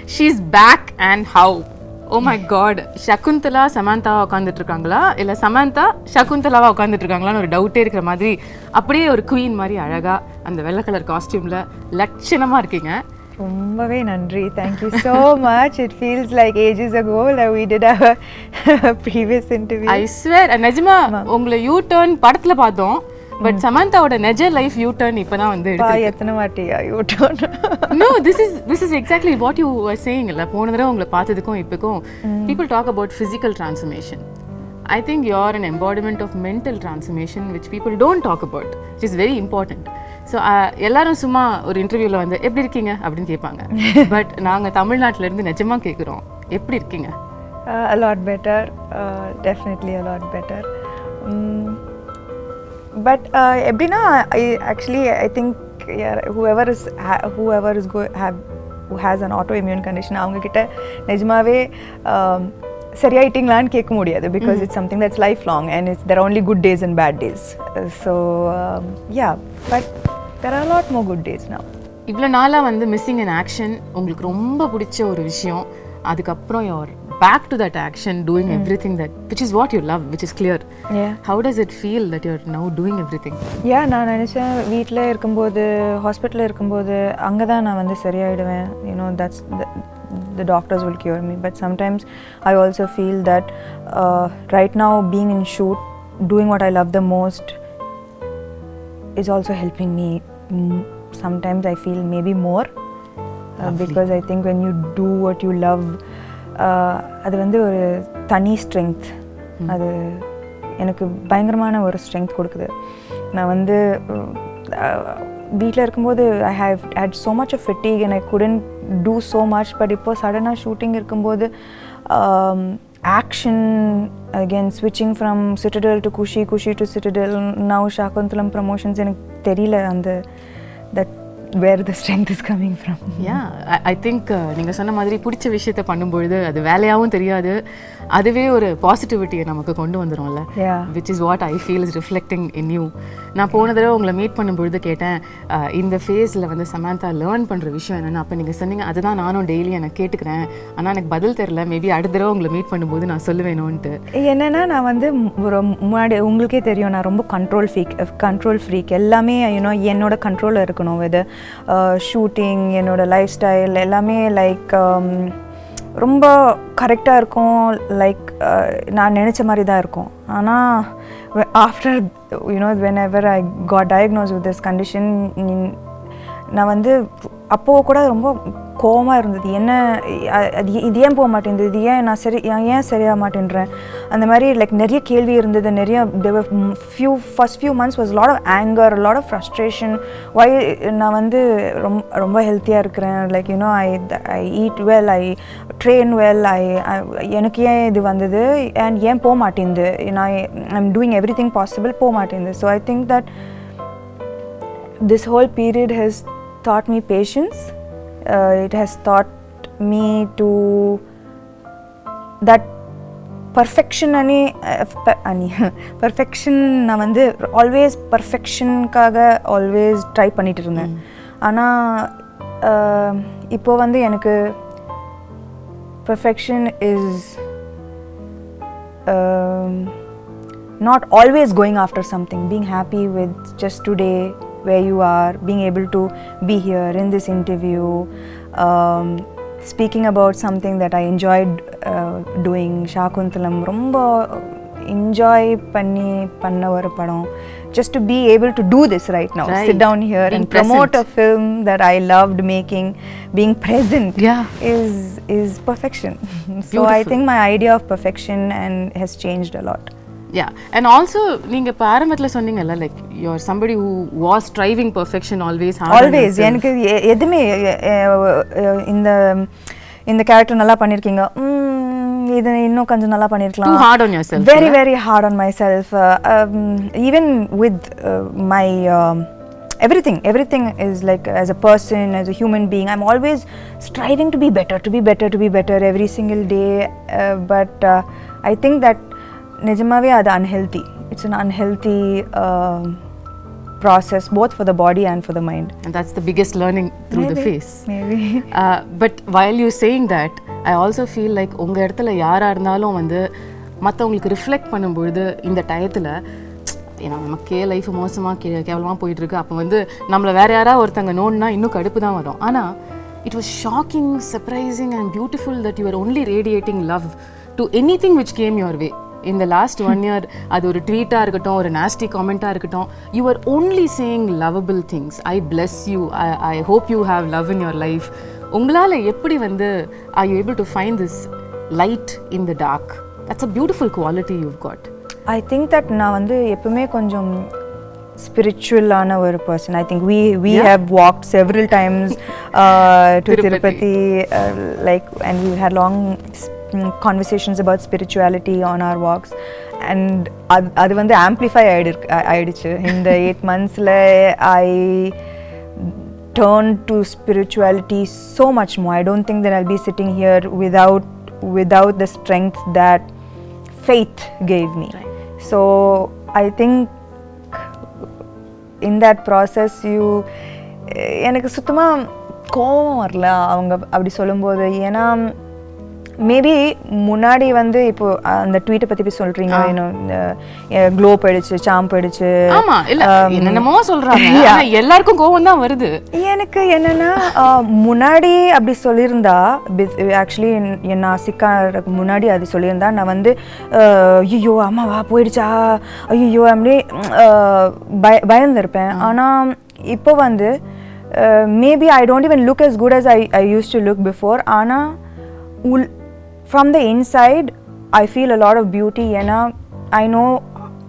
She's back and how? Oh my god. Shakuntala Samantha உட்கார்ந்துட்டு இருக்காங்களா இல்ல Samantha Shakuntalaவா உட்கார்ந்துட்டு இருக்காங்களான்னு ஒரு டவுட்டே இருக்கிற மாதிரி அப்படியே ஒரு குயின் மாதிரி அழகா அந்த வெள்ளை கலர் காஸ்டியூம்ல லட்சணமா இருக்கீங்க. ரொம்பவே நன்றி. Thank you so much. It feels like ages ago that we did our previous interview. I swear நிஜமா உங்களை யூ டர்ன் படத்துல பார்த்தோம். பட் சமந்தாவோட நெஜ லைஃப் யூ டர்ன் இப்பதான் வந்து எடுத்து எத்தனை வாட்டியா U turn? No, this is exactly what you were saying. இல்ல போன தடவை உங்களை பார்த்ததுக்கும் இப்போக்கும் people talk about physical transformation. I think you're an embodiment of mental transformation which people don't talk about, which is very important. So எல்லாரும் சும்மா ஒரு இன்டர்வியூல வந்து எப்படி இருக்கீங்க அப்படின்னு கேட்பாங்க. பட் நாங்க தமிழ்நாட்டுல இருந்து நிஜமா கேட்குறோம், எப்படி இருக்கீங்க? A lot better, definitely a lot better. But எப்படின்னா I think whoever who has an autoimmune condition அவங்க கிட்ட நிஜமாவே சரியாயிட்டீங்களான்னு கேட்க முடியாது because it's something that's lifelong and there are only good days and bad days. So yeah, but there are a lot more good days now. இவ்வளோ நாளாக வந்து missing in action உங்களுக்கு ரொம்ப பிடிச்ச ஒரு விஷயம், அதுக்கப்புறம் you're back to that action, doing everything that which is what you love, which is clear. Yeah. How does it feel that you're now doing everything? Yeah, நான் நினச்சேன் வீட்டில் இருக்கும்போது ஹாஸ்பிட்டலில் இருக்கும்போது அங்கே தான் நான் வந்து சரியாயிடுவேன். You know, that's the doctors will cure me. But sometimes I also feel that right now being in shoot, doing what I love the most is also helping me. Sometimes I feel maybe more because I think when you do what you love, அது வந்து ஒரு தனி strength, அது எனக்கு பயங்கரமான ஒரு strength கொடுக்குது. நான் வந்து வீட்டில் இருக்கும்போது I have had so much of fatigue and I couldn't do so much. But இப்போ சடனாக ஷூட்டிங் இருக்கும்போது action, again switching from Citadel to Kushi to Citadel, now Shakuntalam promotions, எனக்கு தெரியல அந்த that where the strength is coming from. Yeah, I think நீங்கள் சொன்ன மாதிரி பிடிச்ச விஷயத்தை பண்ணும்பொழுது அது வேலையாகவும் தெரியாது, அதுவே ஒரு பாசிட்டிவிட்டியை நமக்கு கொண்டு வந்துடும்ல. which is what I feel is reflecting in you. நான் போன தடவை உங்களை மீட் பண்ணும்பொழுது கேட்டேன் இந்த ஃபேஸில் வந்து சமந்தா லேர்ன் பண்ணுற விஷயம் என்னென்னு. அப்போ நீங்கள் சொன்னீங்க அதுதான் நானும் டெய்லி எனக்கு கேட்டுக்கிறேன், ஆனால் எனக்கு பதில் தெரில, மேபி அடுத்த தடவை உங்களை மீட் பண்ணும்போது நான் சொல்லுவேணும்ன்ட்டு. என்னென்னா நான் வந்து ஒரு முன்னாடி உங்களுக்கே தெரியும் நான் ரொம்ப கண்ட்ரோல் ஃப்ரீக் எல்லாமே என்னோட கண்ட்ரோலில் இருக்கணும். வித் ஷூட்டிங், என்னோட லைஃப் ஸ்டைல் எல்லாமே லைக் ரொம்ப கரெக்டாக இருக்கும், லைக் நான் நினச்ச மாதிரி தான் இருக்கும். ஆனால் after whenever I got diagnosed with this condition, நான் வந்து அப்போது கூட ரொம்ப கோவமாக இருந்தது. என்ன இது ஏன் போக மாட்டேங்குது, இது ஏன் நான் ஏன் சரியாக மாட்டேன்றேன், அந்த மாதிரி லைக் நிறைய கேள்வி இருந்தது. நிறைய first few months was a lot of anger, a lot of frustration. why நான் வந்து ரொம்ப ஹெல்த்தியாக இருக்கிறேன், like I eat well, I train well, எனக்கு ஏன் இது வந்தது and ஏன் போக மாட்டேங்குது, I'm doing everything possible, போக மாட்டேங்குது. So I think that this whole period has taught me patience. It has taught me to that perfection perfection நான் வந்து ஆல்வேஸ் பர்ஃபெக்ஷனுக்காக ஆல்வேஸ் ட்ரை பண்ணிட்டு இருந்தேன். ஆனால் இப்போ வந்து எனக்கு perfection is not always going after something, being happy with just today where you are, being able to be here in this interview, speaking about something that I enjoyed doing. Shakuntalam romba enjoy panna oru padam, just to be able to do this right now, sit down here being and promote a film that I loved making, being present is perfection. So I think my idea of perfection has changed a lot. Yeah, and also நீங்க ஆரம்பத்துல சொன்னீங்கல்ல like you are somebody who was striving perfection always. எனக்கு எதுமே இந்த character நல்லா பண்ணிருக்கீங்க, இது இன்னும் கொஞ்சம் நல்லா பண்ணிருக்கலாம். Too hard on yourself. Very hard on myself. Even with my everything is like, as a person, as a human being, I'm always striving to be better every single day. But I think that நிஜமாவே அது unhealthy. It's an unhealthy process both for the body and for the mind. And that's the biggest learning through the phase. Maybe. But while you saying that, I also feel like உங்க இடத்துல யாரா இருந்தாலும் வந்து மற்றவங்களுக்கு reflect பண்ணும்பொழுது இந்த டயத்தில் ஏன்னா நமக்கே லைஃப் மோசமாக கேவலமாக போயிட்டுருக்கு, அப்போ வந்து நம்மளை வேறு யாராவது ஒருத்தங்க நோன்னா இன்னும் கடுப்பு தான் வரும். ஆனால் it was shocking, surprising and beautiful that you were only radiating love to anything which came your way. In the last 1 year, அது ஒரு ட்வீட்டாக இருக்கட்டும், ஒரு nasty comment-ஆக இருக்கட்டும், you were only saying lovable things. I bless you, I hope you have love in your life. உங்களால் எப்படி வந்து are you able to find this light in the dark? That's a beautiful quality you've got. I think that நான் வந்து எப்பவுமே கொஞ்சம் spiritual-ஆன ஒரு person. I think we have walked several times to Tirupati, like, and we had long conversations about spirituality on our walks, and அது வந்து amplify ஆயிடுச்சு in the 8 monthsல. I turned to spirituality so much more. I don't think that I'll be sitting here without the strength that faith gave me. Right. So I think in that process எனக்கு சுத்தமாக கோபம் வரல அவங்க அப்படி சொல்லும்போது. ஏன்னா maybe முன்னாடி வந்து இப்போ அந்த ட்வீட்டை பற்றி போய் சொல்கிறீங்க, க்ளோ போயிடுச்சு, சாம் போயிடுச்சு, என்னென்னமோ சொல்கிறாங்க, எல்லாருக்கும் கோவம் தான் வருது. எனக்கு என்னென்னா முன்னாடி அப்படி சொல்லியிருந்தா, ஆக்சுவலி நான் சிக்காருக்கு முன்னாடி அது சொல்லியிருந்தா நான் வந்து ஐயோ அம்மாவா போயிடுச்சா, ஐயோ அப்படி பயந்துருப்பேன். ஆனால் இப்போ வந்து maybe I don't even look as good as I used to look before. ஆனால் from the inside I feel a lot of beauty. I know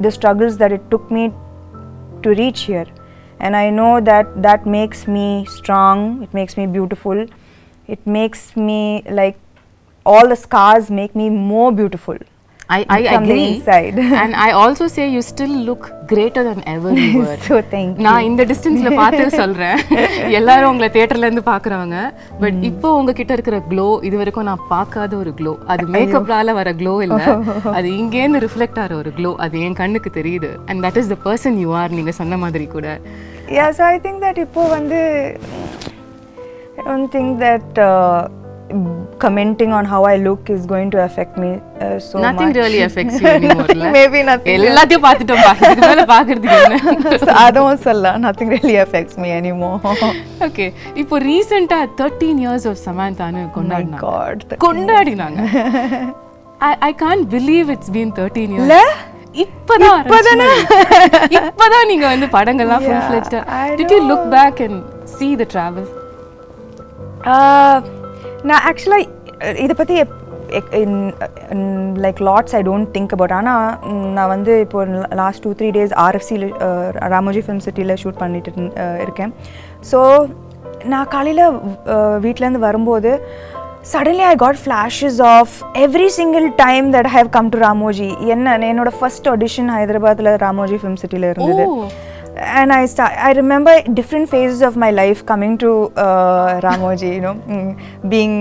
the struggles that it took me to reach here, and I know that makes me strong, it makes me beautiful, it makes me like all the scars make me more beautiful. I agree. And I also say you still look greater than ever you were. So thank you. நான் இந்த டிஸ்டன்ஸ்ல பார்த்து சொல்றேன், எல்லாரும் உங்களை தியேட்டர்ல இருந்து பாக்குறவங்க, பட் இப்போ உங்ககிட்ட இருக்கிற க்ளோ இது வரைக்கும் நான் பார்க்காத ஒரு க்ளோ. அது மேக்கப்னால வர க்ளோ இல்ல, அது இங்கேருந்து ரிஃப்ளெக்ட் ஆகிற ஒரு க்ளோ. அது என் கண்ணுக்கு தெரியுது. And that is the person you are. நீங்க சொன்ன மாதிரி கூட. Yeah, so I think that இப்போ வந்து I don't think that commenting on how I look is going to affect me so nothing much. Really affects you anymore. Maybe nothing. எல்லாத்தையும் பார்த்துட்டோம், இதுக்கு மேல பார்க்கிறதுக்கு என்ன? அதுவும் சொல்ல nothing really affects me anymore. Okay, இப்போ ரீசெண்டா 13 years of Samantha னு கொண்டாடினாங்க. I can't believe it's been 13 years. இப்பதான் நீங்க வந்து படங்கள்லாம் full fledged. Did you look back and see the travel? நான் ஆக்சுவலாக இதை பற்றி like lots I don't think about. ஆனால் நான் வந்து இப்போ லாஸ்ட் 2-3 days RFCயில் ராமோஜி ஃபிலிம் சிட்டியில் ஷூட் பண்ணிட்டு இருக்கேன். ஸோ நான் காலையில் வீட்டிலேருந்து வரும்போது suddenly I got flashes of every single time that I have come to Ramoji. என்னோட ஃபர்ஸ்ட் ஆடிஷன் ஹைதராபாத்தில் ராமோஜி ஃபிலிம் சிட்டியில் இருந்தது. And I remember different phases of my life coming to Ramoji, being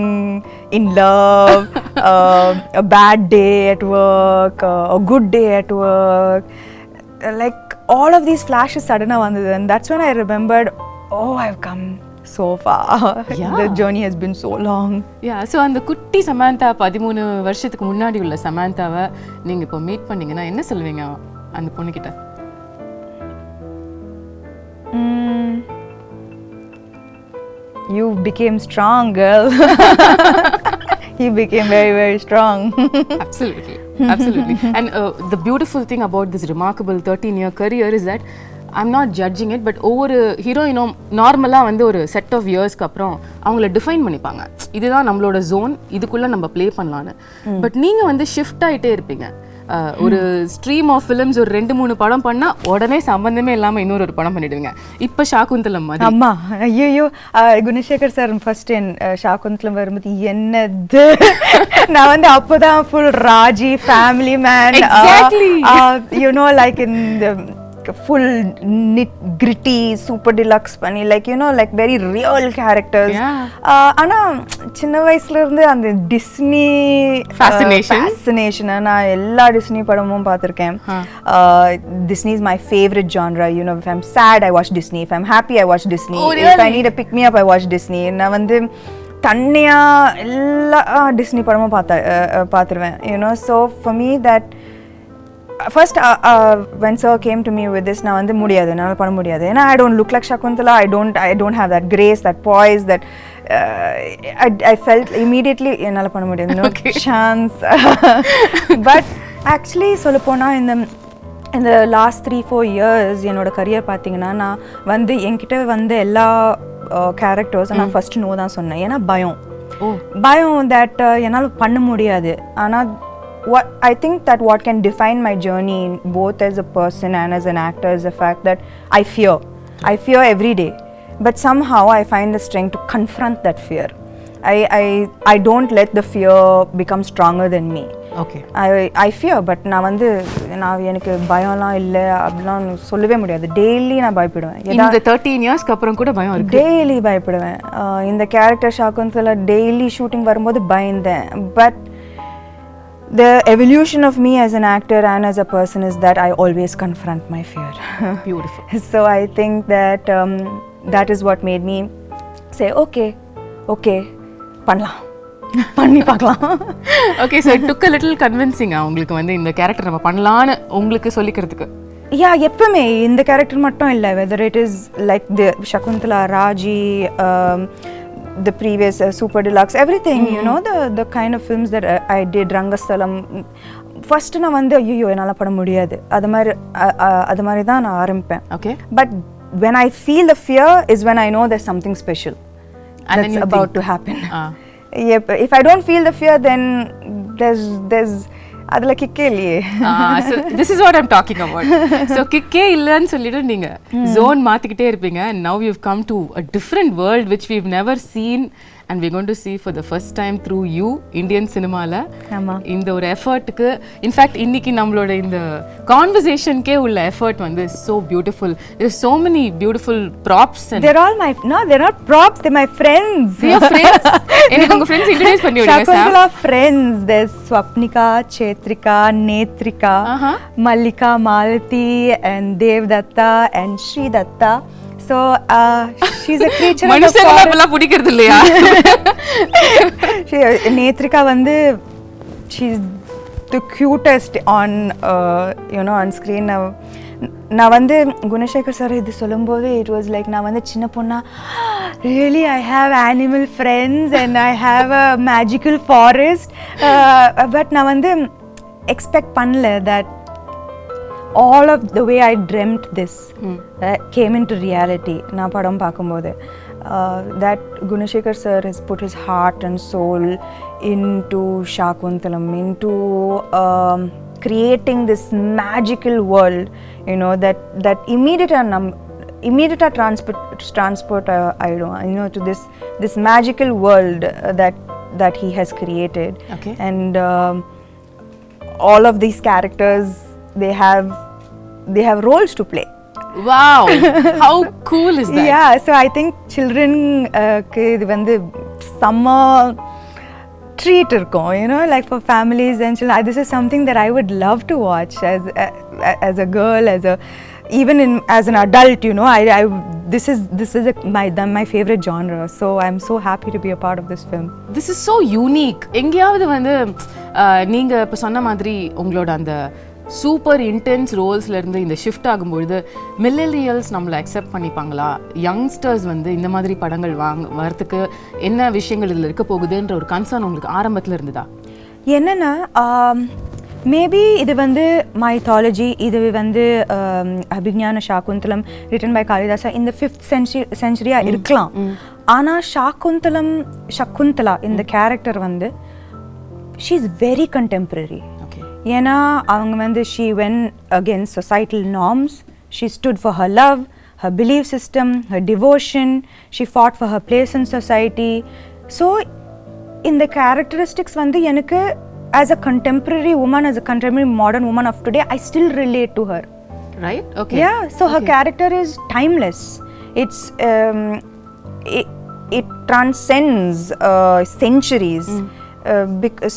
in love, a bad day at work, a good day at work, like all of these flashes suddenly vandhu, and that's when I remembered, oh, I've come so far. Yeah. The journey has been so long. Yeah, so அந்த குட்டி சமந்தா 13 வருஷத்துக்கு முன்னாடி உள்ள சமந்தாவை நீங்க இப்போ meet பண்ணீங்கன்னா என்ன சொல்வீங்க அந்த பொண்ணு கிட்ட? You became strong, girl. He became very, very strong. Absolutely. And the beautiful thing about this remarkable 13-year career is that I'm not judging it, but ஒவ்வொரு ஹீரோயினும் நார்மலாக வந்து ஒரு செட் ஆஃப் இயர்ஸ்க்கு அப்புறம் அவங்கள டிஃபைன் பண்ணிப்பாங்க, இதுதான் நம்மளோட ஜோன், இதுக்குள்ளே நம்ம ப்ளே பண்ணலான்னு. பட் நீங்கள் வந்து ஷிஃப்ட் ஆகிட்டே இருப்பீங்க. ஒரு ஸ்ட்ரீம் ஆஃப் ஃபிலிம்ஸ் ஒரு 2-3 படம் பண்ணால் உடனே சம்பந்தமே இல்லாமல் இன்னொரு படம் பண்ணிடுவீங்க. இப்போ ஷாக்குந்தலம் மாதிரி. அம்மா ஐயோ, குணசேகர் சார் ஃபர்ஸ்ட் என் ஷாக்குந்தலம் வரும்போது என்னது, நான் வந்து அப்போதான் full Raji family man, like in full gritty super deluxe பண்ணி like you know like very real characters. ஆனா சின்ன வயசுல இருந்து அந்த டிஸ்னி fascination நான் எல்லா டிஸ்னி படமும் பார்த்திருக்கேன். Disney is my favorite genre. You know, if I'm sad I watch Disney, if I'm happy I watch Disney. If I need a pick me up I watch Disney. நான் வந்து தன்னியா எல்லா Disney படமும் பார்த்துருவேன். You know, so for me that first when sir came to me with this நான் வந்து முடியாது, என்னால் பண்ண முடியாது, ஏன்னா I don't look like Shakuntala, I don't have that grace, that poise, that I felt immediately என்னால் பண்ண முடியாது, no chance. But actually சொல்லப்போனால் இந்த last 3-4 years என்னோட கரியர் பார்த்தீங்கன்னா நான் வந்து என்கிட்ட வந்து எல்லா கேரக்டர்ஸ் நான் ஃபர்ஸ்ட் நோ தான் சொன்னேன். ஏன்னா பயம் that என்னால் பண்ண முடியாது. ஆனால் what I think that what can define my journey both as a person and as an actor is the fact that I fear every day, but somehow I find the strength to confront that fear. I don't let the fear become stronger than me. Okay. I fear, but நான் வந்து எனக்கு பயம்லாம் இல்லை அப்படிலாம் சொல்லவே முடியாது. Daily நான் பயப்படுவேன். இந்த 13 இயர்ஸ்க்கு அப்புறம் கூட பயம் இருக்கு? டெய்லி பயப்படுவேன். இந்த கேரக்டர் ஷாக்குந்தலா டெய்லி ஷூட்டிங் வரும்போது பயந்தேன். But the evolution of me as an actor and as a person is that I always confront my fear. Beautiful. So I think that that is what made me say okay பண்ணலாம், பண்ணி பார்க்கலாம். Okay, so it took a little convincing உங்களுக்கு வந்து இந்த character நம்ம பண்ணலாம்னு உங்களுக்கு சொல்லிக்கிறதுக்கு. எப்பவுமே இந்த கேரக்டர் மட்டும் இல்லை, whether it is like the Shakuntala, Raji, the previous super deluxe, everything, you know, the kind of films that I did, Rangasthalam, first நான் வந்து ஐயோ என்னால் பண்ண முடியாது, அது மாதிரி தான் நான் ஆரம்பிப்பேன். Okay. But when I feel the fear is when I know there's something special that's about to happen. If I don't feel the fear, then there's adla kikke இல்லையே. So this is what I'm talking about. So kikke இல்லன்னு சொல்லிட்டு நீங்க zone மாத்திக்கிட்டே இருப்பீங்க, and now you've come to a different world which we've never seen and we're going to see for the first time through you, Indian cinema-ல. இந்த ஒரு எஃபர்ட்டுக்கு in fact இன்னைக்கு நம்மளோட இந்த கான்வர்சேஷனுக்கே உள்ள எஃபர்ட் வந்து so beautiful. There's so many beautiful props and they're all they're not props, they're my friends. Your friends? எனக்கு உங்க friends introduce பண்ணி விடுங்க. Shakuntalam friends, there's Swapnika, Chetrika, Netrika, Mallika, Malati and Devdatta and Sri Datta. So she's a creature of the forest. மனுஷங்கள பிடிக்கிறது இல்லையா? Netrika வந்து she's the cutest on you know on screen. நான் வந்து Gunasekar sir இது சொல்லும்போது it was like நான் வந்து சின்ன பொண்ணா really I have animal friends and I have a magical forest, but நான் வந்து expect பண்ணல that all of the way I dreamt this came into reality. நான் படம் பார்க்கும்போது that Gunashekar sir has put his heart and soul into Shakuntalam, into creating this magical world, you know, that immediate transport I don't, you know, to this magical world that he has created. Okay. And all of these characters, they have roles to play. Wow, how cool is that? Yeah, so I think children இது வந்து summer treat இருக்கும், you know, like for families and children. This is something that I would love to watch as a girl, even as an adult, you know. This is my favorite genre, so I'm so happy to be a part of this film. This is so unique. எங்கயாவது வந்து நீங்க இப்ப சொன்ன மாதிரி உங்களோட அந்த super intense ரோல்ஸ்ல இருந்து இந்த ஷிஃப்ட் ஆகும்பொழுது மில்லேனியல்ஸ் நம்மளை அக்செப்ட் பண்ணிப்பாங்களா, யங்ஸ்டர்ஸ் வந்து இந்த மாதிரி படங்கள் வரதுக்கு என்ன விஷயங்கள் இதில் இருக்க போகுதுன்ற ஒரு கன்சர்ன் உங்களுக்கு ஆரம்பத்தில் இருந்ததா? என்னன்னா மேபி இது வந்து மைத்தாலஜி, இது வந்து அபிஞான ஷாகுந்தலம் ரிட்டன் பை காளிதாசா இந்த 5th century இருக்கலாம். ஆனால் சகுந்தலா இந்த கேரக்டர் வந்து ஷீ இஸ் வெரி கண்டெம்பரரி. ஏன்னா அவங்க வந்து she went against societal norms, she stood for her love, her belief system, her devotion, she fought for her place in society. So இந்த characteristics வந்து எனக்கு as a contemporary woman, as a contemporary modern woman of today, I still relate to her. right? Okay. Yeah, so her character is timeless. It's it transcends centuries.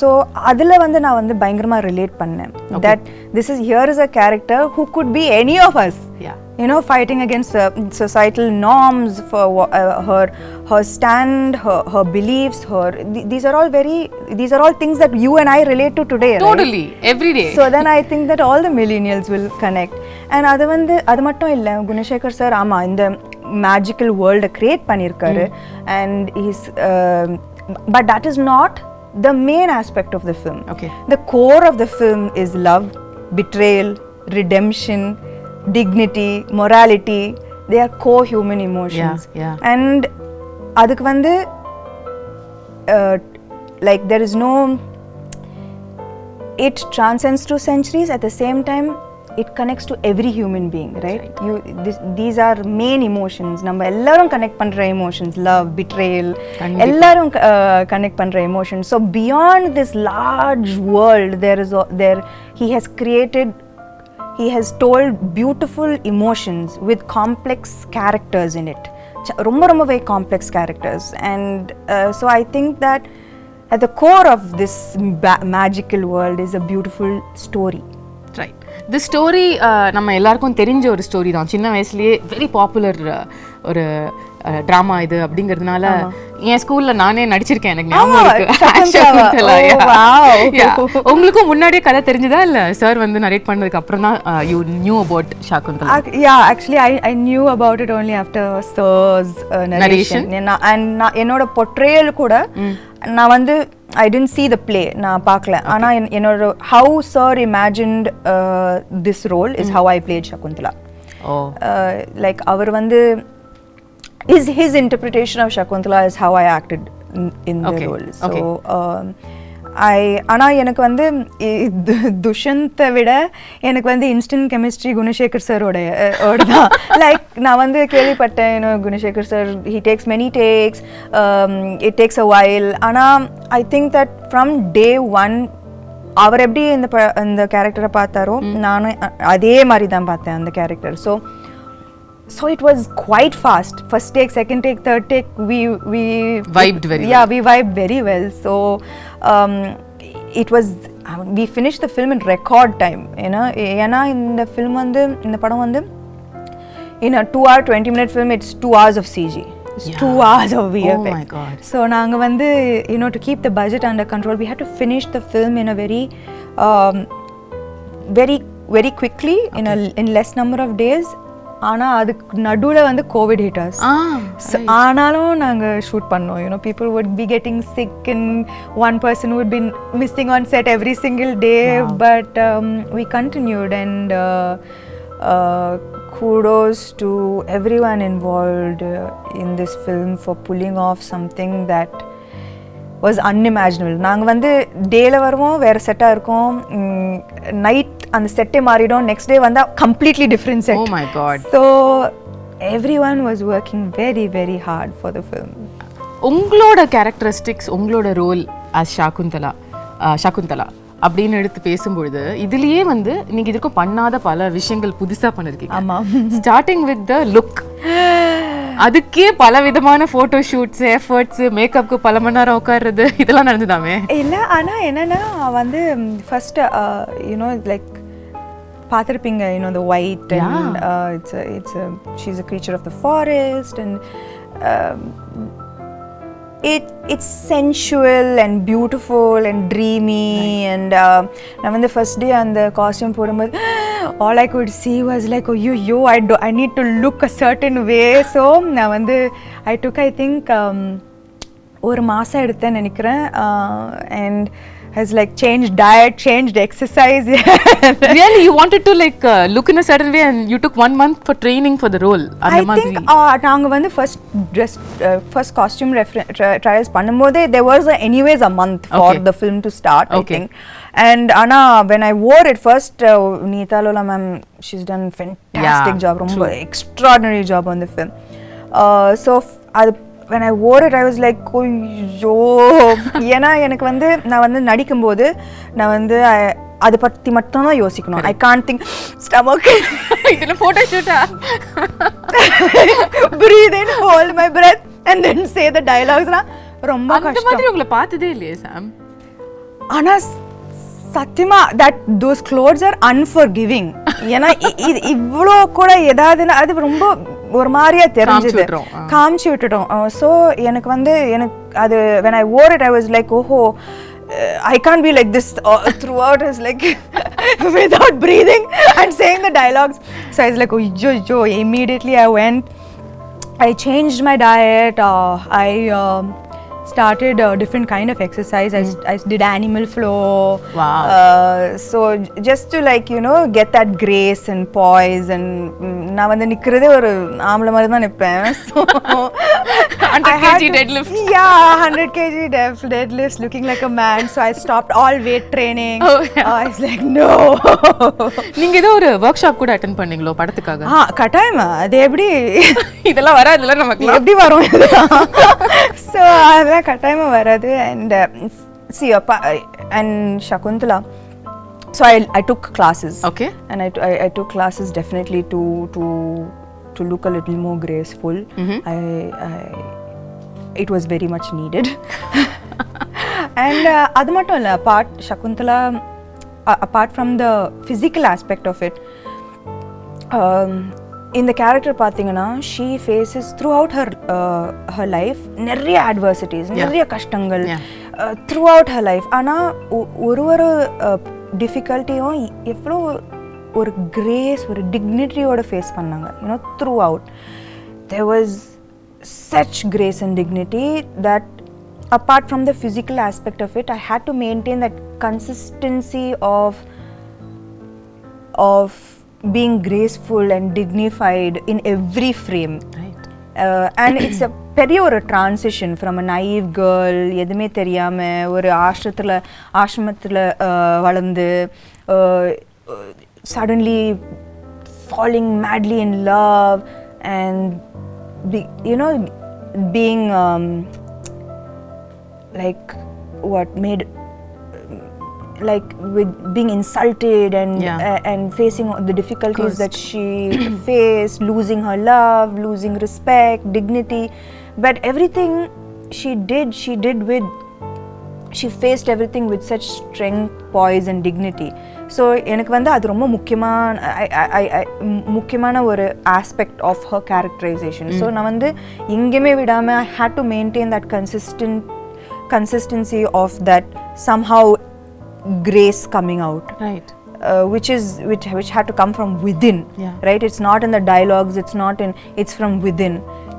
So adula vandu na vandu bayangama relate pannen that this is here is a character who could be any of us. Yeah. You know, fighting against societal norms for her stand, her beliefs, these are all things that you and I relate to today, totally, right? every day. So then I think that all the millennials will connect. And adu mattum illa, Gunashekhar sir ama inda magical world create pannirkaru, and he's but that is not the main aspect of the film. Okay. The core of the film is love, betrayal, redemption, dignity, morality. They are core human emotions. Yeah. And adukku vandu like there is no, it transcends through centuries. At the same time, it connects to every human being, right? These are main emotions. நம்ம எல்லாரும் connect பண்ற emotions, love, betrayal, எல்லாரும் connect பண்ற emotions. So beyond this large world, he has told beautiful emotions with complex characters in it. ரொம்ப very complex characters. And so I think that at the core of this magical world is a beautiful story. Right. The story நம்ம எல்லாருக்கும் தெரிஞ்ச ஒரு story தான். சின்ன வயசுலயே very popular ஒரு drama இது அப்படிங்கிறதுனால என் ஸ்கூல்ல நானே நடிச்சிருக்கேன், எனக்கு ஞாபகம் இருக்கு. உங்களுக்கும் முன்னாடியே கதை தெரிஞ்சதா இல்ல சார் வந்து நரேட் பண்ணதுக்கு அப்புறம் தான் you knew about Shakuntalam? Yeah, actually I knew about it only after sir's narration. And என்னோட portrayal கூட நான் வந்து I didn't see the play, நான் பார்க்கல. ஆனா என்னோட how sir imagined this role is how I played Shakuntala. Like அவர் வந்து his interpretation of Shakuntala is how I acted in the role. So ஆனா எனக்கு வந்து துஷந்தை விட எனக்கு வந்து இன்ஸ்டன்ட் கெமிஸ்ட்ரி குணசேகர் சாரோட தான். லைக் நான் வந்து கேள்விப்பட்டேன், Gunasekar sir he takes many takes, it takes a while. ஆனால் I think that from day one அவர் எப்படி இந்த கேரக்டரை பார்த்தாரோ நானும் அதே மாதிரி தான் பார்த்தேன் அந்த character. So it was quite fast. First take, second take, third take, we vibed very well. Yeah, we vibed very well. So it was, we finished the film in record time, you know. ஏன்னா இந்த film வந்து இந்த படம் வந்து in a 2-hour 20-minute film, it's 2 hours of CG. It's 2 hours of VFX. Oh my god. So நாங்க வந்து, you know, to keep the budget under control, we had to finish the film in a very quickly, in less number of days. ஆனா அதுக்கு நடுவுல வந்து Covid hit us. ஆனாலும் நாங்க shoot பண்ணோம். You know, people would be getting sick and one person would be missing on set every single day. Wow. But we continued, and kudos to everyone involved in this film for pulling off something that was unimaginable. நாங்க வந்து டேல வருவோம், வேற செட்டா இருக்கும், night அந்த செட்டே மாறிடும், நெக்ஸ்ட் டே வந்தா completely different set. Oh my god. So everyone was working very hard for the film. உங்களோட கேரக்டரிஸ்டிக்ஸ், உங்களோட ரோல் as Shakuntala அப்படின்னு எடுத்து பேசும்பொழுது இதுலயே வந்து நீங்க இதுக்கும் பண்ணாத பல விஷயங்கள் புதுசா பண்ணிருக்கீங்க. ஆமா. ஸ்டார்டிங் வித் த லுக், அதுக்கே பல விதமான போட்டோ ஷூட்ஸ், எஃபர்ட்ஸ், மேக்கப்க்கு பல மணி நேரம் உட்கார்றது, இதெல்லாம் நடந்துதாமே? இல்ல, ஆனா என்னன்னா வந்து ஃபர்ஸ்ட் you know, like பார்த்திருப்பீங்க, you know, the white, and she's a creature of the forest, and it's sensual and beautiful and dreamy. Right. And நான் வந்து first day அந்த costume போடும்போது all I could see was like, oh yo, I need to look a certain way. So நான் வந்து I took, I think ஒரு மாசம் எடுத்தேன்னு நினைக்கிறேன், and has like changed diet, changed exercise. Really, you wanted to like look in a certain way, and you took 1 month for training for the role? I think நாங்க வந்து first costume trials பண்ணும்போது there was anyways a month for the film to start. I think. And Anna, when I wore it first, Neeta Lola ma'am, she's done fantastic job, ரொம்ப extraordinary job on the film. So when I wore it, I was like, oh yo. ஏன்னா எனக்கு வந்து நான் வந்து நடிக்கும்போது நான் வந்து அதை பற்றி மட்டும் தான் யோசிக்கணும். ஐ கான்ட் திங்க் ஸ்டமக் இதில் photo ஷூட்டா breathe in, hold my breath and then say the dialogues. ரொம்ப கஷ்டம். அந்த மாதிரி உங்களை பார்த்ததே இல்லையே சாம். ஆனா சத்தியமா that those clothes are unforgiving. ஏன்னா இவ்வளோ கூட ஏதாவதுன்னா அது ரொம்ப ஒரு மாதிரியா தெரிஞ்சது, காமிச்சு விட்டுட்டோம். ஸோ எனக்கு அது when I wore it I was like, oh I can't be like this throughout. I was like without breathing and saying the dialogues. So I was like, oh, immediately I went, I changed my diet, I started a different kind of exercise. I did animal flow. Wow. So just to like get that grace and poise, and நான் வந்து நிக்கிறதே ஒரு ஆம்பளை மாதிரி தான் நிப்பேன். So 100 kg deadlift. Yeah, 100 kg deadlifts, looking like a man. So I stopped all weight training. I was like, no. நீங்க ஏதோ ஒரு work shop கூட அட்டெண்ட் பண்ணீங்களோ படத்துக்காக? கட்டாயமா. அது எப்படி இதெல்லாம் வராதுல நமக்கு, எப்படி வரும் இதெல்லாம்? So அதெல்லாம் கட்டாயமா வராது. And see and Shakuntalam, so I took classes. Okay. And I took classes definitely to look a little more graceful. It was very much needed. And adu mattum illa, apart from the physical aspect of it, in the character பாத்தீங்கன்னா she faces throughout her life நிறைய adversities, நிறைய கஷ்டங்கள் throughout her life. ஆனா ஒரு டிஃபிகல்ட்டியும் எவ்வளோ ஒரு grace, ஒரு டிக்னிட்டியோட face பண்ணாங்க. throughout there was such grace and dignity that apart from the physical aspect of it, I had to maintain that consistency of being graceful and dignified in every frame. Right. And it's a பெரிய ஒரு transition from a naive girl, எதுவுமே தெரியாம ஒரு ஆசிரமத்தில் வளர்ந்து suddenly falling madly in love and being like what made like with being insulted and facing the difficulties that she faced, losing her love, losing respect, dignity, but everything she faced everything with such strength, poise and dignity. So எனக்கு வந்து அது ரொம்ப முக்கியமான ஒரு aspect of her characterization. So நான் வந்து எங்கேயுமே விடாம I had to maintain that consistency of that somehow grace coming out, right? Which had to come from within, right? It's not in the dialogues, it's from within.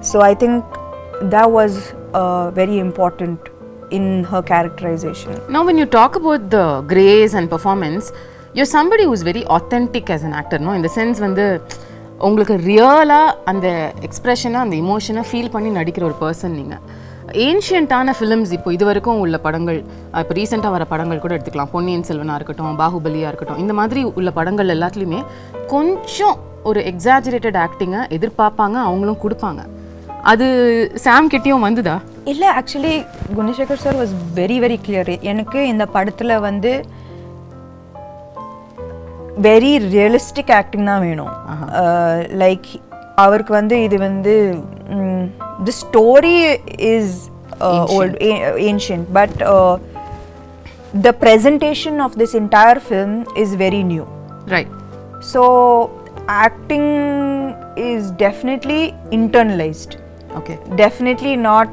So I think that was very important in her characterization. Now when you talk about the grace and performance, you're somebody who's very authentic as an actor, no? In the sense வந்து உங்களுக்கு ரியலா அந்த எக்ஸ்பிரஷனை, அந்த இமோஷனை feel பண்ணி நடிக்கிற ஒரு person நீங்கள். ஏன்ஷியன்ட்டான ஃபிலிம்ஸ் இப்போ இது வரைக்கும் உள்ள படங்கள், இப்போ ரீசெண்டாக வர படங்கள் கூட எடுத்துக்கலாம், பொன்னியின் செல்வனாக இருக்கட்டும், பாகுபலியாக இருக்கட்டும், இந்த மாதிரி உள்ள படங்கள் எல்லாத்துலேயுமே கொஞ்சம் ஒரு எக்ஸாஜரேட்டட் ஆக்டிங்கை எதிர்பார்ப்பாங்க, அவங்களும் கொடுப்பாங்க. அது சாம் கிட்டேயும் வந்துதா? இல்லை, actually Gunasekar sir was very very clear. எனக்கு இந்த படத்தில் வந்து வெரி ரியலிஸ்டிக் ஆக்டிங் தான் வேணும். லைக் அவருக்கு வந்து இது வந்து the story is old, ancient, but the presentation of this entire film is very new, right? So acting is definitely internalized. Okay. Definitely not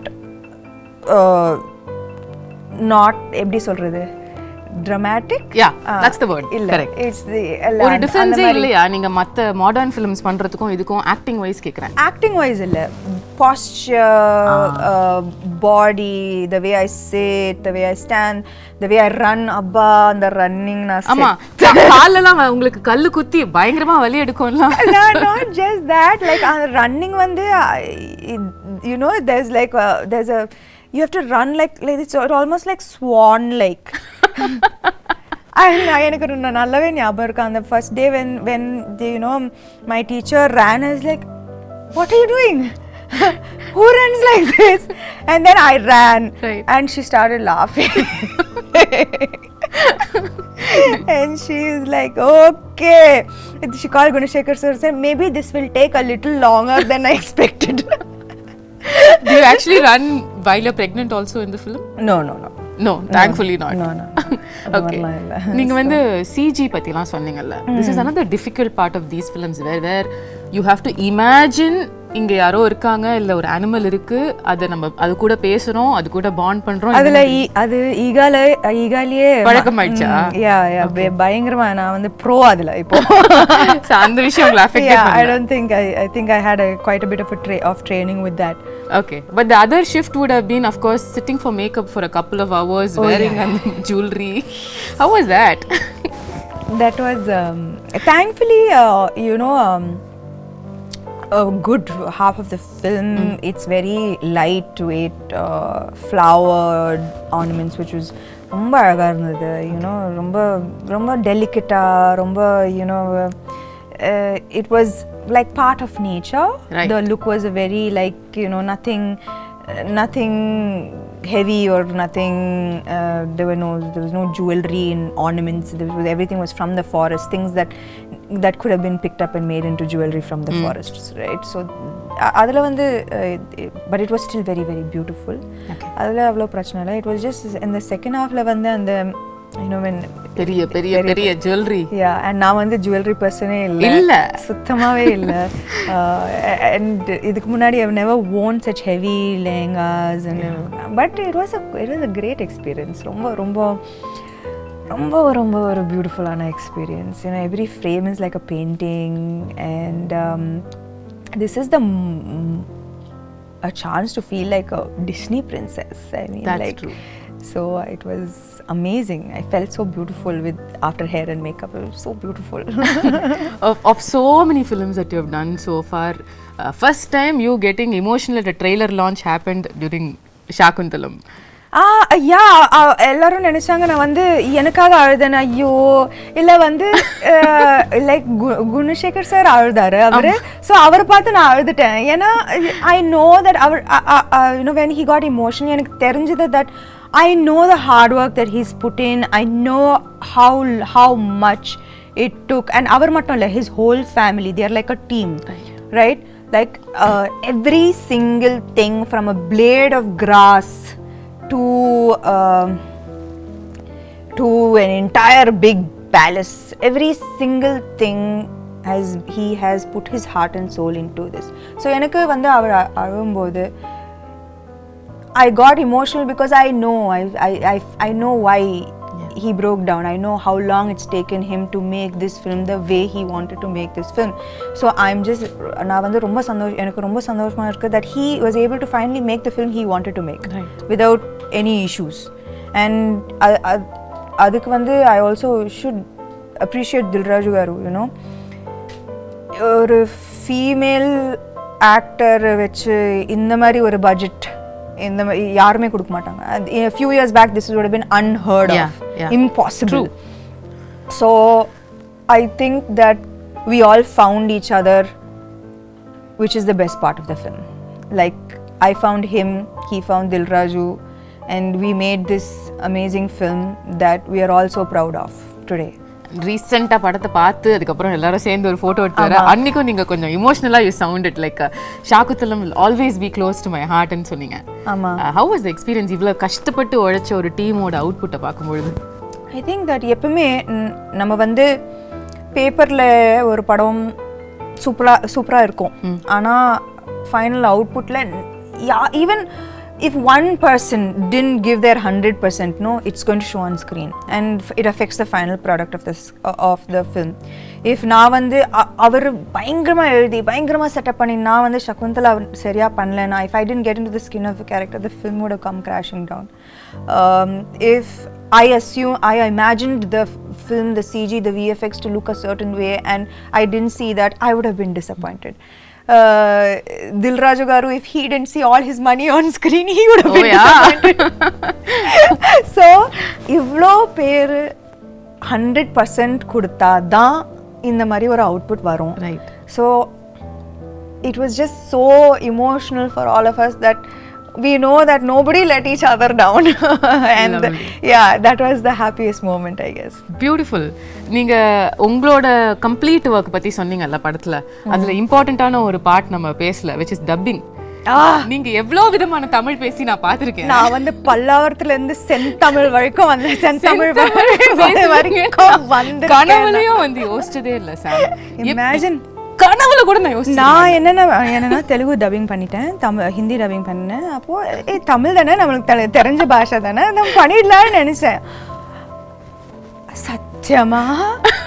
எப்படி சொல்றது, dramatic. Yeah, that's the word. Correct. It's the ஒரு difference இல்லையா நீங்க மத்த modern films பண்றதுக்கும் இதுக்கும் acting wise கேக்குறேன்? Acting wise இல்ல, posture, body, the way I sit, the way I stand, the way I run, abba அந்த running நான் ஆமா காலெல்லாம் உங்களுக்கு கல்லு குத்தி பயங்கரமா வலி எடுக்கும்ல. Not just that, like running வந்து there's like there's a you have to run like it's almost like swan like. எனக்கு நல்லாவே ஞாபகம் இருக்கு அந்த first day when my teacher ran, I was like, what are you doing? Who runs like this? And then I ran, right. And she started laughing. And she is like, okay. She called Gunashekhar sir and said, maybe this will take a little longer than I expected. Do you actually run while you're pregnant also in the film? No. No, thankfully not. No. Okay. நீங்க வந்து CG பத்திலாம் சொன்னீங்கல்ல. This is another difficult part of these films where you have to imagine இங்க யாரோ இருக்காங்க இல்ல ஒரு animal இருக்கு அத நம்ம அது கூட பேசுறோம் அது கூட பாண்ட் பண்றோம் அதுல அது ஈகாலியே பழக்கமாயிடுச்சா யா பயங்கரமா நான் வந்து ப்ரோ அதுல இப்போ அந்த விஷயம் உங்களுக்கு அஃபெக்ட் பண்ணல I don't think I think I had quite a bit of training with that. Okay, but the other shift would have been of course sitting for makeup for a couple of hours wearing jewelry. How was that? That was thankfully a good half of the film it's very lightweight flowered ornaments which was ரொம்ப அழகா இருந்தது ரொம்ப டெலிகேட்டா ரொம்ப it was like part of nature. Right. The look was a very like nothing heavy or nothing there was no jewelry and ornaments. Everything was from the forest, things that could have been picked up and made into jewelry from the forests, right? So adula vandu but it was still very very beautiful. Okay. Adula avlo prachana illa. It was just in the second half la vanda and when பெரிய jewelry and நான் வந்து jewelry personே இல்ல சுத்தமாவே இல்ல and இதுக்கு முன்னாடி I've never worn such heavy lehengas and but it was a great experience ரொம்ப ஒரு beautiful ஆன experience. Every frame is like a painting and this is a chance to feel like a Disney princess. I mean, that's like true. So it was amazing. I felt so beautiful after hair and makeup. It was so beautiful. of so many films that you have done so far, first time you getting emotional at a trailer launch happened during Shakuntalam. எல்லாரும் நினைச்சாங்க நான் வந்து எனக்காக அழுதேன் ஐயோ இல்ல வந்து like Gunasekar sir அழுதாரு அவரு ஸோ அவரை பார்த்து நான் அழுதுட்டேன் ஏன்னா ஐ நோ தட் அவர் when he got emotional எனக்கு தெரிஞ்சது that I know the hard work that he's put in. I know how much it took and avar mattum illa his whole family they are like a team, right? Like every single thing from a blade of grass to an entire big palace, every single thing he has put his heart and soul into this. So enakku vandu avar alumbodhu I got emotional because I know why he broke down. I know how long it's taken him to make this film the way he wanted to make this film. So I'm just நான் வந்து எனக்கு ரொம்ப சந்தோஷமா இருக்கு that he was able to finally make the film he wanted to make without any issues. And அதுக்கு வந்து I also should appreciate Dilraju garu, ஒரு female actor வச்சு இந்த மாதிரி ஒரு பட்ஜெட் இந்த யாருமே கொடுக்க மாட்டாங்க. A few years back this would have been unheard of, impossible. So I think that we all found each other, which is the best part of the film. Like I found him, he found Dilraju, and we made this amazing film that we are all so proud of today. ரீசெண்டாக படத்தை பார்த்து அதுக்கப்புறம் எல்லாரும் சேர்ந்து ஒரு photo எடுத்து வர அன்னைக்கும் நீங்கள் கொஞ்சம் இமோஷனலாக you sounded like Shaakuntalam will always be close to my ஹார்ட்னு சொன்னீங்க. ஹவ் வாஸ் த எக்ஸ்பீரியன்ஸ் இவ்வளோ கஷ்டப்பட்டு உழைச்ச ஒரு டீமோட அவுட்புட்டை பார்க்கும்பொழுது? ஐ திங்க் தட் எப்பவுமே நம்ம வந்து பேப்பரில் ஒரு படம் சூப்பராக இருக்கும் ஆனால் ஃபைனல் அவுட்புட்டில் even if one person didn't give their 100%, it's going to show on screen and it affects the final product of the film. If நான் வந்து அவர் பயங்கரமா எழுதி பயங்கரமா செட்டப் பண்ணி நான் வந்து சகுந்தலா சரியா பண்ணலனா if I didn't get into the skin of the character the film would have come crashing down. If I imagined the film, the CG, the VFX to look a certain way and I didn't see that, I would have been disappointed. Dilraju garu, if he didn't see all his money on screen, he would have been disappointed. So, ivlo per 100% kudutha da indha mari or output varum. Right. So, it was just so emotional for all of us that we know that nobody let each other down. And yeah, that was the happiest moment, I guess. Beautiful. நீங்க உங்களோட complete work பத்தி சொன்னீங்கல்ல படத்துல, அதுல இம்பார்ட்டன்டான ஒரு part நம்ம பேசல, which is dubbing. நீங்க எவ்வளவு விதமான தமிழ் பேசி நான் பாத்திருக்கேன். நான் வந்து பல்லாவரத்துல இருந்து செந்தமிழ் வரைக்கும் வந்தேன். செந்தமிழ் வரைக்கும் வந்து கனவுலயும் வந்து யோசிச்சதே இல்ல சார். இமேஜின் கனவுல கூட நான் யோசிச்சேன். நான் என்னன்னா தெலுங்கு டப்பிங் பண்ணிட்டேன், ஹிந்தி டப்பிங் பண்ணேன். அப்போ தமிழ் தானே நம்மளுக்கு தெரிஞ்ச பாஷை தானே, நம்ம பண்ணிடலாம்னு நினைச்சேன். சத்தியமா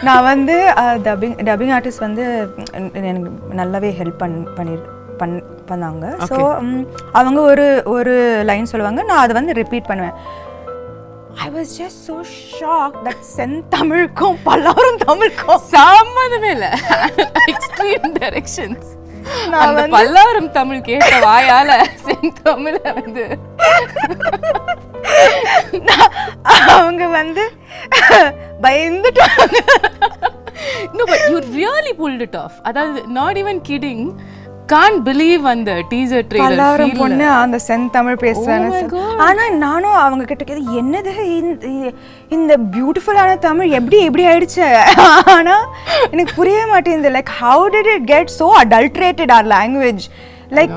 நான் வந்து டப்பிங் ஆர்டிஸ்ட் வந்து எனக்கு நல்லாவே ஹெல்ப் பண்ணாங்க. ஸோ அவங்க ஒரு லைன் சொல்லுவாங்க, நான் அதை வந்து ரிப்பீட் பண்ணுவேன். I was just so shocked that செந்தமிழுக்கும் Pallavaram தமிழுக்கும் சம்மந்தமே இல்லை. Extreme directions. அந்த பல்லாவரம் தமிழ் கேட்ட வாயால செந்தமிழ வந்து அவங்க வந்து பயந்துட்டாங்க. No, but you really pulled it off. அதாவது not even kidding. Can't believe அந்த டீசர் ட்ரெய்லர் பல்லாவரம் பொண்ணு அந்த செந்தமிழ் பேசுறாங்க. ஆனா நானும் அவங்க கிட்ட கேது, என்னது இந்த பியூட்டிஃபுல்லான தமிழ் எப்படி ஆயிடுச்சு? ஆனா எனக்கு புரிய மாட்டேங்குது. Like how did it get so adulterated our language? Like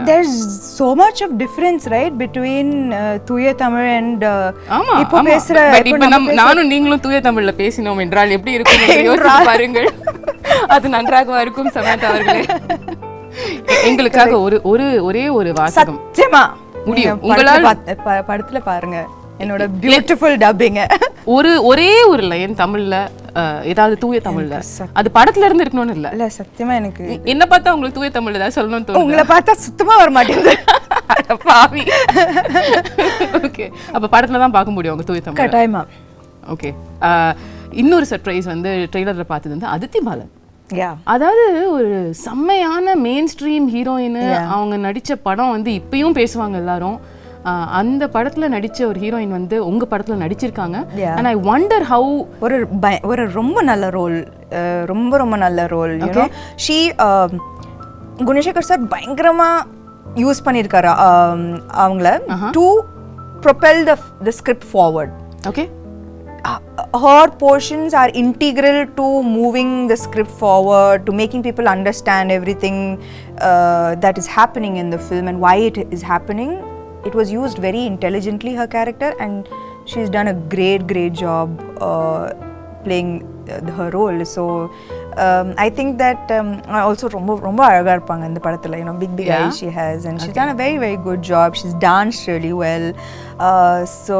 there's so much of difference, right, between தூய தமிழ் and இப்போ பேசுற. இப்போ நானும் நீங்களும் தூய தமிழ்ல பேசினோம் என்றால் எப்படி இருக்கும் யோசிச்சு பாருங்கள். அது நன்றாக இருக்கும் சமந்தா அவர்களே. எங்களுக்காக ஒரே ஒரு வாசகம் சத்தியமா முடியும். உங்களால படத்துல பாருங்க என்னோட பியூட்டிஃபுல் டப்பிங். ஒரே ஒரு லைன் தமிழ்ல, ஏதாவது தூய தமிழ்ல, அது படத்துல இருந்து இருக்கணும்னு இல்ல. சத்தியமா எனக்கு என்ன பார்த்தா உங்களுக்கு தூய தமிழ்ல ஏதாவது சொல்லணும்னு தோணுது? உங்களை பார்த்தா சுத்தமா வர மாட்டேங்குது. பாவி. ஓகே, அப்ப படத்துல தான் பார்க்க முடியும் உங்க தூய தமிழ். கட்டாயமா. ஓகே, இன்னொரு சர்ப்ரைஸ் வந்து ட்ரெய்லர்ல பார்த்தது வந்து அதித்தி பாலன். அதாவது ஒரு செம்மையான மெயின் ஸ்ட்ரீம் ஹீரோயின். அவங்க நடிச்ச படம் வந்து இப்பயும் பேசுவாங்க எல்லாரும். அந்த படத்துல நடிச்ச ஒரு ஹீரோயின் வந்து உங்க படத்துல நடிச்சிருக்காங்க. and I wonder how ஒரு ரொம்ப நல்ல ரோல், ரொம்ப நல்ல role. you know she Gunasekar sir பயங்கரமா யூஸ் பண்ணிருக்காரு அவங்கள to propel the script forward. okay, her portions are integral to moving the script forward, to making people understand everything that is happening in the film and why it is happening. It was used very intelligently, her character, and she's done a great job playing her role. So I think that also ரொம்ப அழகா இருப்பாங்க இந்த படத்துல. You know, big eyes she has, and she's done a very good job. She's danced really well. So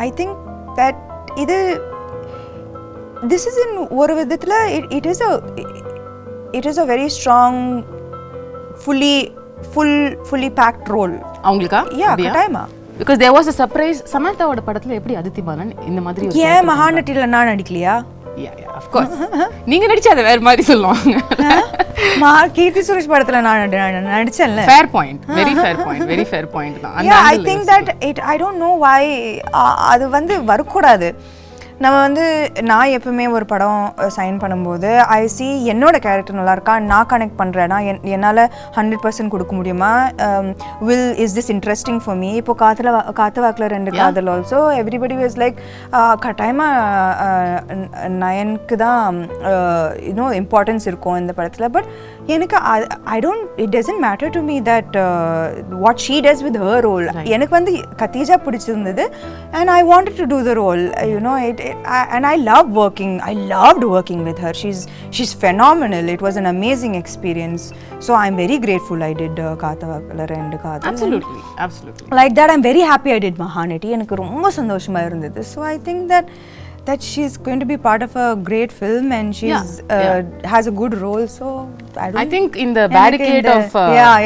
I think that this is in ஒரு விதத்துல it is a very strong fully packed role. அவங்களுக்கா? கட்டாயமா. because there was a surprise. சமந்தாவோட படத்துல எப்படி அதித்தி பாலன் இந்த மாதிரி ஒரு ஏன் மகாநட்டில நான் நடிக்கலையா? of course. நீங்க நடிச்சா அது வேற மாதிரி சொல்லுவாங்க. கீர்த்தி சுரேஷ் படத்துல நான் நடிச்சேன்ல. fair point, very fair point தான். I think that I don't know why அது வந்து வரக்கூடாது. நம்ம வந்து நான் எப்பவுமே ஒரு படம் சைன் பண்ணும்போது ஐ சி என்னோட கேரக்டர் நல்லா இருக்கா, நான் கனெக்ட் பண்ணுறேன்னா என்னால் 100% கொடுக்க முடியுமா, is this interesting for me. இப்போ காத்து வாக்கில் 2 காதல் ஆல்சோ எவ்ரிபடி வாஸ் லைக் கட்டாயமாக நயனுக்கு தான் இன்னும் இம்பார்ட்டன்ஸ் இருக்கும் இந்த படத்தில். பட் எனக்கு it doesn't matter to me that what she does with her role. எனக்கு வந்து கத்தீஜா பிடிச்சிருந்தது and I wanted to do the role, you know, and I loved working with her. She's phenomenal. It was an amazing experience. So I'm very grateful I did Kaathavakala and Kaadhal. Absolutely. Like that, I'm very happy I did Mahanati. எனக்கு ரொம்ப சந்தோஷமா இருந்தது. So I think that she's going to be part of a great film and she's has a good role. So I think in the barricade of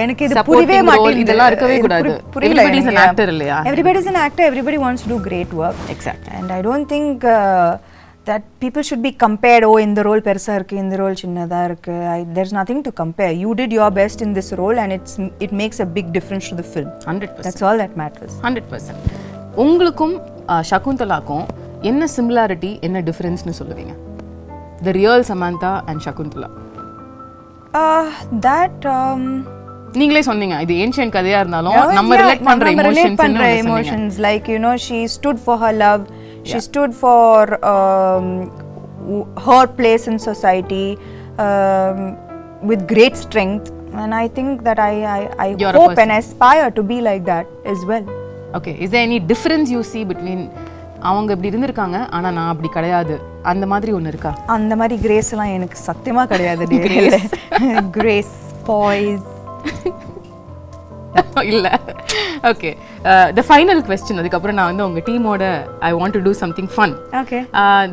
எனக்கு இது புரியவே மாட்டேங்குது. இதெல்லாம் இருக்கவே கூடாது. Everybody is an actor இல்லையா? Everybody is an actor. Everybody wants to do great work. Exactly. And I don't think that people should be compared. Oh, இந்த role பெருசா இருக்கு, இந்த ரோல் சின்னதா இருக்கு. There's nothing to compare. You did your best in this role and it makes a big difference to the film. 100%. That's all that matters. 100%. உங்களுக்கும் சகுந்தலாக்கும் என்ன similarity, என்ன டிஃபரன்ஸ்னு சொல்லுவீங்க? The real Samantha and Shakuntala. நீங்களே சொன்னீங்க இது ancient கதையா இருந்தாலும் நம்ம ரிலேட் பண்ற emotions like you know she stood for her love, she stood for her place in society with great strength, and I think that I hope and aspire to be like that as well. Okay, is there any difference you see between அவங்க இப்படி இருந்திருக்காங்க ஆனா நான் அப்படி கிடையாது அந்த மாதிரி ஒன்று இருக்கா? அந்த மாதிரி கிரேஸ் எல்லாம் எனக்கு சத்தியமா கிடையாது. கிரேஸ் பாய்ஸ் இல்ல. ஓகே, the final question, அதுக்கப்புறம் நான் வந்து உங்க டீமோட I want to do something fun. Okay.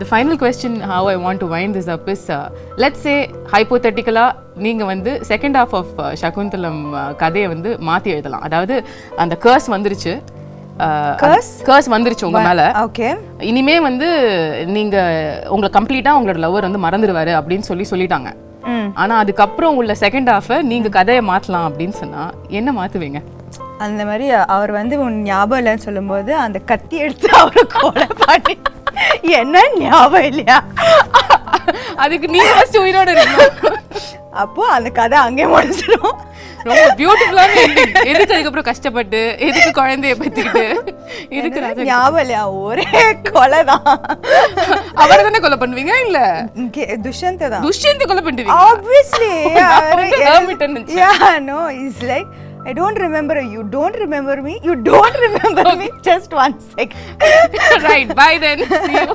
The final question how I want to wind this up is let's say hypothetically நீங்க வந்து செகண்ட் ஹாஃப் ஆஃப் சகுந்தலம் கதையை வந்து மாத்தி எழுதலாம். அதாவது அந்த கர்ஸ் வந்துருச்சு, கர்ஸ் வந்துருச்சு உங்க மேல. ஓகே, இனிமே வந்து நீங்க உங்களை கம்ப்ளீட்டா உங்களோட லவர் வந்து மறந்துடுவாரு அப்படின்னு சொல்லிட்டாங்க. ஆனா அதுக்கப்புறம் உள்ள செகண்ட் ஹாஃப் நீங்க கதையை மாத்தலாம் அப்படின்னு சொன்னா என்ன மாத்துவீங்க? அந்த மாதிரி அவர் வந்து உன் ஞாபகம் இல்லைன்னு சொல்லும்போது அந்த கத்தி எடுத்து அவரை கொலை பண்ணி என்ன ஞாபகம் இல்லையா அதுக்கு நீங்க ஃபர்ஸ்ட் உயிரோட இருக்கணும். அப்போ அந்த கதை அங்கே முடிஞ்சிடும். ரொம்ப பியூட்டிஃபுல்லான எண்டிங். எதுக்கு அதுக்கப்புறம் கஷ்டப்பட்டு எதுக்கு குழந்தைய பத்திக்கிட்டு இதுக்கு ஞாபகம் இல்லையா? ஒரே கொலை தான். அவரை தானே கொலை பண்ணுவீங்க? இல்ல துஷ்யந்தை தான். துஷ்யந்தை கொலை பண்ணுவீங்க obviously. Yeah, no, it's like I don't remember you, don't remember me, you don't remember me, just 1 second. Right, bye then, see you.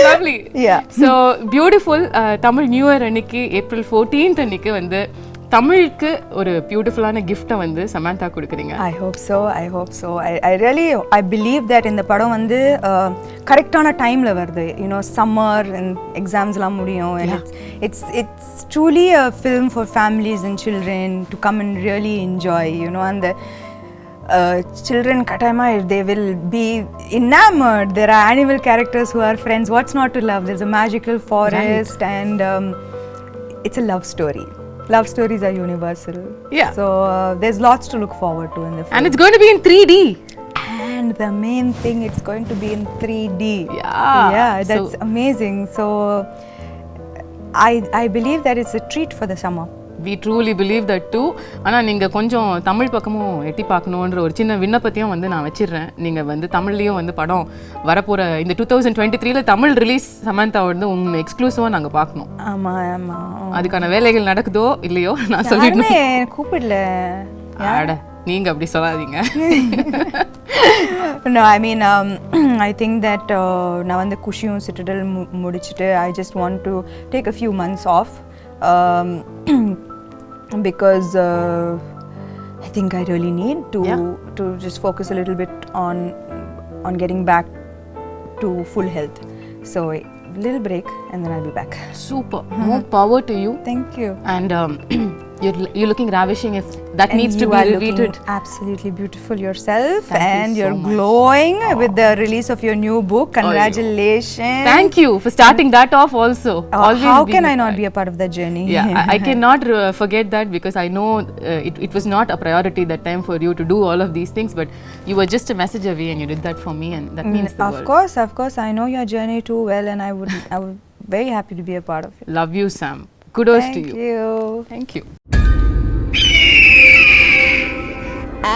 Lovely. Yeah. So beautiful. Tamil New Year அன்னைக்கு April 14th அன்னைக்கு வந்து தமிழுக்கு ஒரு பியூட்டிஃபுல்லான கிஃப்ட்டை வந்து சமந்தா கொடுக்குறீங்க. I hope so. I really believe that இந்த படம் வந்து கரெக்டான டைம்ல வருது. You know, summer and examsலாம் முடியும். And it's truly a film for families and children to come and really enjoy, you know, and the children katayama they will be enamored. There are animal characters who are friends. What's not to love? There's a magical forest, right. And it's a love story. Love stories are universal. Yeah. So there's lots to look forward to in the film. And it's going to be in 3D. And the main thing, it's going to be in 3D. Yeah. That's amazing. So I believe that it's a treat for the summer. We truly believe that too. ஆனால் நீங்கள் கொஞ்சம் தமிழ் பக்கமும் எட்டி பார்க்கணுன்ற ஒரு சின்ன விண்ணப்பத்தையும் வந்து நான் வச்சிடுறேன். நீங்கள் வந்து தமிழ்லேயும் வந்து படம் வரப்போகிற இந்த 2023 தமிழ் ரிலீஸ் சமந்தா வந்து உங்கள் எக்ஸ்க்ளூசிவாக நாங்கள் பார்க்கணும். ஆமாம். அதுக்கான வேலைகள் நடக்குதோ இல்லையோ நான் சொல்லிடுறேன். கூப்பிடல ஆட நீங்கள் அப்படி சொல்லாதீங்க. No, I mean, I think that நான் வந்து குஷியும் சிட்டடல் முடிச்சுட்டு I just want to take a few months off. Because I think I really need to just focus a little bit on getting back to full health. So a little break and then I'll be back. Super. More power to you. Thank you. And you're looking ravishing. If that and needs to be repeated. Absolutely beautiful yourself. Thank and you you're so glowing with the release of your new book. Congratulations. Thank you for starting that off also. How can I not be a part of that journey? Yeah, I cannot forget that because I know it was not a priority that time for you to do all of these things, but you were just a message away and you did that for me, and that means the world. Of course. I know your journey too well, and I would very happy to be a part of it. Love you, Sam. Kudos to you. Thank you.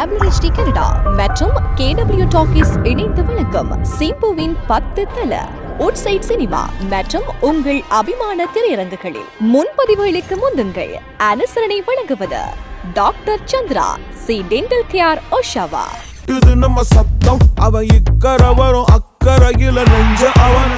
AbleHD Canada மற்றும் KW Talkies இணைந்து வழங்கும் சிம்புவின் 10 தல Woodside cinema மற்றும் உங்கள் அபிமான திரையரங்குகளில் முன்பதிவுகளுக்கு முந்துங்கள். அனுசரணை வழங்குவது doctor Chandra, C dental care, ஒஷாவா. இது நம்ம சத்தம், அவ இக்கரை வரும் அக்கறையில நெஞ்ச அவன